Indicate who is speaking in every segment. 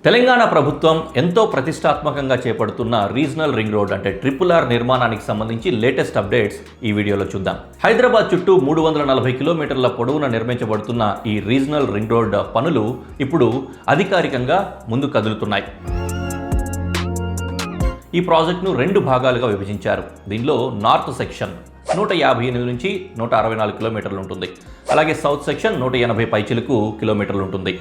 Speaker 1: తెలంగాణ ప్రభుత్వం ఎంతో ప్రతిష్టాత్మకంగా చేపడుతున్న రీజనల్ రింగ్ రోడ్ అంటే RRR నిర్మాణానికి సంబంధించి లేటెస్ట్ అప్డేట్స్ ఈ వీడియోలో చూద్దాం. హైదరాబాద్ చుట్టూ 340 కిలోమీటర్ల పొడవున నిర్మించబడుతున్న ఈ రీజనల్ రింగ్ రోడ్ పనులు ఇప్పుడు అధికారికంగా ముందు కదులుతున్నాయి. ఈ ప్రాజెక్టును 2 భాగాలుగా విభజించారు. దీనిలో నార్త్ సెక్షన్ 158 నుంచి 164 కిలోమీటర్లు ఉంటుంది. అలాగే సౌత్ సెక్షన్ 180 పైచిలకు కిలోమీటర్లు ఉంటుంది.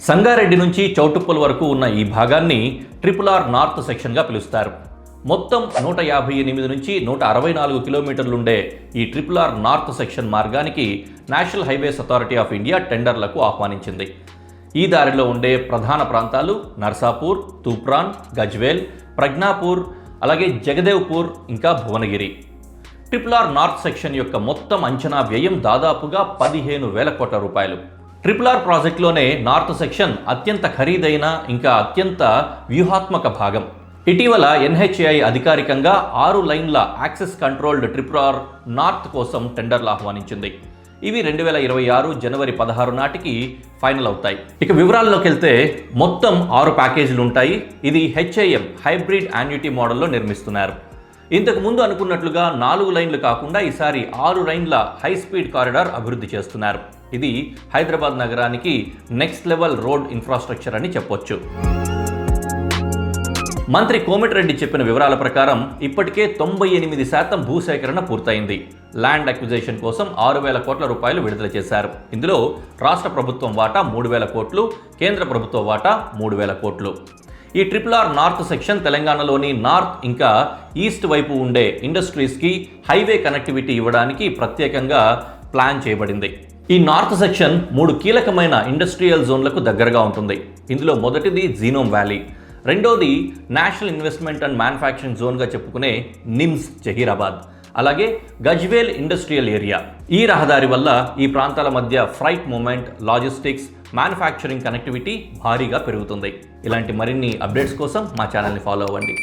Speaker 1: సంగారెడ్డి నుంచి చౌటుప్పల్ వరకు ఉన్న ఈ భాగాన్ని RRR నార్త్ సెక్షన్గా పిలుస్తారు. మొత్తం 158 నుంచి 164 కిలోమీటర్లుండే ఈ RRR నార్త్ సెక్షన్ మార్గానికి national highways authority of India టెండర్లకు ఆహ్వానించింది. ఈ దారిలో ఉండే ప్రధాన ప్రాంతాలు నర్సాపూర్, తూప్రాన్, గజ్వేల్, ప్రజ్ఞాపూర్, అలాగే జగదేవ్పూర్, ఇంకా భువనగిరి. RRR నార్త్ సెక్షన్ యొక్క మొత్తం అంచనా వ్యయం దాదాపుగా 15,000 కోట్ల రూపాయలు. RRR ప్రాజెక్టులోనే నార్త్ సెక్షన్ అత్యంత ఖరీదైన ఇంకా అత్యంత వ్యూహాత్మక భాగం. ఇటీవల NHAI అధికారికంగా 6 లైన్ల యాక్సెస్ కంట్రోల్డ్ RRR నార్త్ కోసం టెండర్లు ఆహ్వానించింది. ఇవి 2026 జనవరి 16 నాటికి ఫైనల్ అవుతాయి. ఇక వివరాల్లోకి వెళ్తే మొత్తం 6 ప్యాకేజీలు ఉంటాయి. ఇది HAM హైబ్రిడ్ యాన్యుటీ మోడల్లో నిర్మిస్తున్నారు. ఇంతకు ముందు అనుకున్నట్లుగా 4 లైన్లు కాకుండా ఈసారి 6 లైన్ల హై స్పీడ్ కారిడార్ అభివృద్ధి చేస్తున్నారు. ఇది హైదరాబాద్ నగరానికి నెక్స్ట్ లెవెల్ రోడ్ ఇన్ఫ్రాస్ట్రక్చర్ అని చెప్పొచ్చు. మంత్రి కోమటిరెడ్డి చెప్పిన వివరాల ప్రకారం ఇప్పటికే 98% భూసేకరణ పూర్తయింది. ల్యాండ్ అక్విజిషన్ కోసం 6,000 కోట్ల రూపాయలు విడుదల చేశారు. ఇందులో రాష్ట్ర ప్రభుత్వం వాటా 3,000 కోట్లు, కేంద్ర ప్రభుత్వ వాటా 3,000 కోట్లు. ఈ RRR నార్త్ సెక్షన్ తెలంగాణలోని నార్త్ ఇంకా ఈస్ట్ వైపు ఉండే ఇండస్ట్రీస్కి హైవే కనెక్టివిటీ ఇవ్వడానికి ప్రత్యేకంగా ప్లాన్ చేయబడింది. ఈ నార్త్ సెక్షన్ 3 కీలకమైన ఇండస్ట్రియల్ జోన్లకు దగ్గరగా ఉంటుంది. ఇందులో మొదటిది జీనోమ్ వ్యాలీ, రెండోది నేషనల్ ఇన్వెస్ట్మెంట్ అండ్ మ్యానుఫ్యాక్చరింగ్ జోన్గా చెప్పుకునే నిమ్స్ జహీరాబాద్, అలాగే గజ్వేల్ ఇండస్ట్రియల్ ఏరియా. ఈ రహదారి వల్ల ఈ ప్రాంతాల మధ్య freight movement, logistics, manufacturing connectivity భారీగా పెరుగుతుంది. ఇలాంటి మరిన్ని అప్డేట్స్ కోసం మా ఛానల్ని ఫాలో అవ్వండి.